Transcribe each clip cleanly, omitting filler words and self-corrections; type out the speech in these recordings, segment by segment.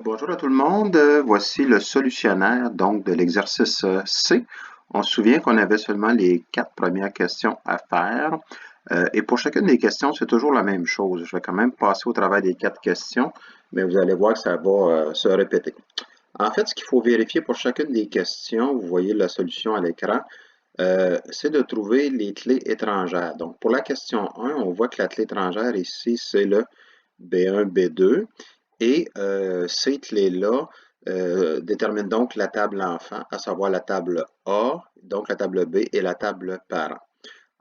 Bonjour à tout le monde. Voici le solutionnaire donc de l'exercice C. On se souvient qu'on avait seulement les 4 premières questions à faire. Et pour chacune des questions, c'est toujours la même chose. Je vais quand même passer au travers des 4 questions, mais vous allez voir que ça va se répéter. En fait, ce qu'il faut vérifier pour chacune des questions, vous voyez la solution à l'écran, c'est de trouver les clés étrangères. Donc, pour la question 1, on voit que la clé étrangère ici, c'est le B1, B2. Et ces clés-là déterminent donc la table enfant, à savoir la table A, donc la table B et la table parent.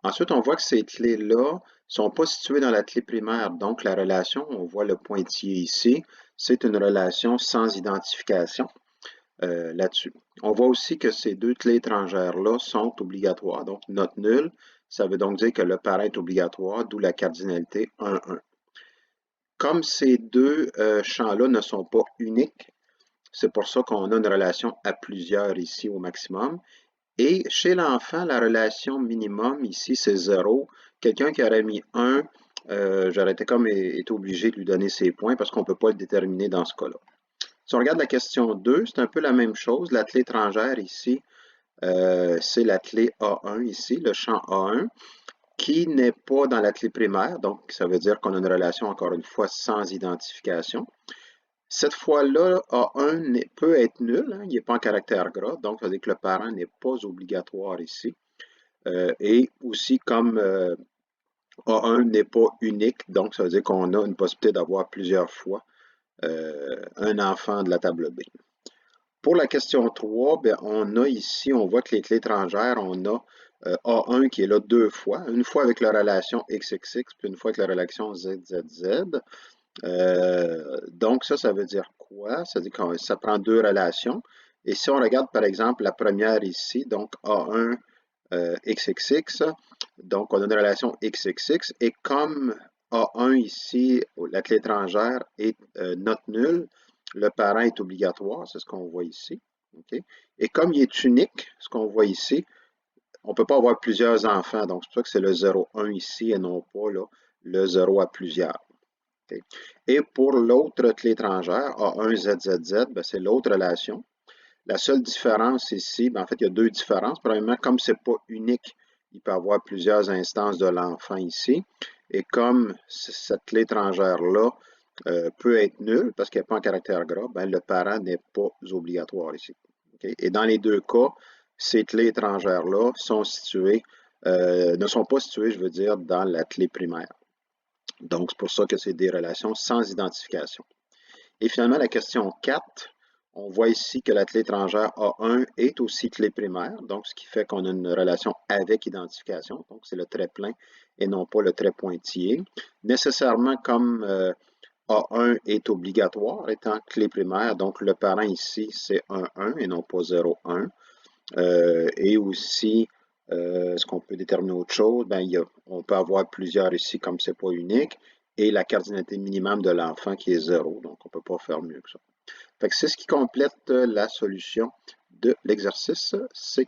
Ensuite, on voit que ces clés-là ne sont pas situées dans la clé primaire, donc la relation, on voit le pointillé ici, c'est une relation sans identification là-dessus. On voit aussi que ces deux clés étrangères-là sont obligatoires, donc note nulle, ça veut donc dire que le parent est obligatoire, d'où la cardinalité 1-1. Comme ces deux champs-là ne sont pas uniques, c'est pour ça qu'on a une relation à plusieurs ici au maximum. Et chez l'enfant, la relation minimum ici, c'est 0. Quelqu'un qui aurait mis 1, j'aurais été obligé de lui donner ses points parce qu'on ne peut pas le déterminer dans ce cas-là. Si on regarde la question 2, c'est un peu la même chose. La clé étrangère ici, c'est la clé A1 ici, le champ A1 qui n'est pas dans la clé primaire, donc ça veut dire qu'on a une relation, encore une fois, sans identification. Cette fois-là, A1 peut être nul, hein, il n'est pas en caractère gras, donc ça veut dire que le parent n'est pas obligatoire ici. Et aussi, comme A1 n'est pas unique, donc ça veut dire qu'on a une possibilité d'avoir plusieurs fois un enfant de la table B. Pour la question 3, bien, on a ici, on voit que les clés étrangères, on a A1 qui est là 2 fois, une fois avec la relation XXX, puis une fois avec la relation ZZZ. Donc ça veut dire quoi? Ça veut dire que ça prend deux relations. Et si on regarde par exemple la première ici, donc A1 XXX, donc on a une relation XXX, et comme A1 ici, la clé étrangère est note nulle, le parent est obligatoire, c'est ce qu'on voit ici. Okay? Et comme il est unique, ce qu'on voit ici, on ne peut pas avoir plusieurs enfants, donc c'est pour ça que c'est le 0,1 ici et non pas là, le 0 à plusieurs. Okay? Et pour l'autre clé étrangère, A1ZZZ, ben, c'est l'autre relation. La seule différence ici, ben, en fait, il y a deux différences. Premièrement, comme ce n'est pas unique, il peut y avoir plusieurs instances de l'enfant ici. Et comme cette clé étrangère-là peut être nulle parce qu'elle n'est pas en caractère gras, ben, le parent n'est pas obligatoire ici. Okay? Et dans les deux cas, ces clés étrangères-là sont situées, ne sont pas situées, je veux dire, dans la clé primaire. Donc, c'est pour ça que c'est des relations sans identification. Et finalement, la question 4, on voit ici que la clé étrangère A1 est aussi clé primaire, donc ce qui fait qu'on a une relation avec identification, donc c'est le trait plein et non pas le trait pointillé. Nécessairement, comme A1 est obligatoire, étant clé primaire, donc le parent ici, c'est 1,1 et non pas 0,1. Et aussi, est-ce qu'on peut déterminer autre chose? Ben, on peut avoir plusieurs ici comme ce n'est pas unique, et la cardinalité minimum de l'enfant qui est 0, donc on ne peut pas faire mieux que ça. Fait que c'est ce qui complète la solution de l'exercice C.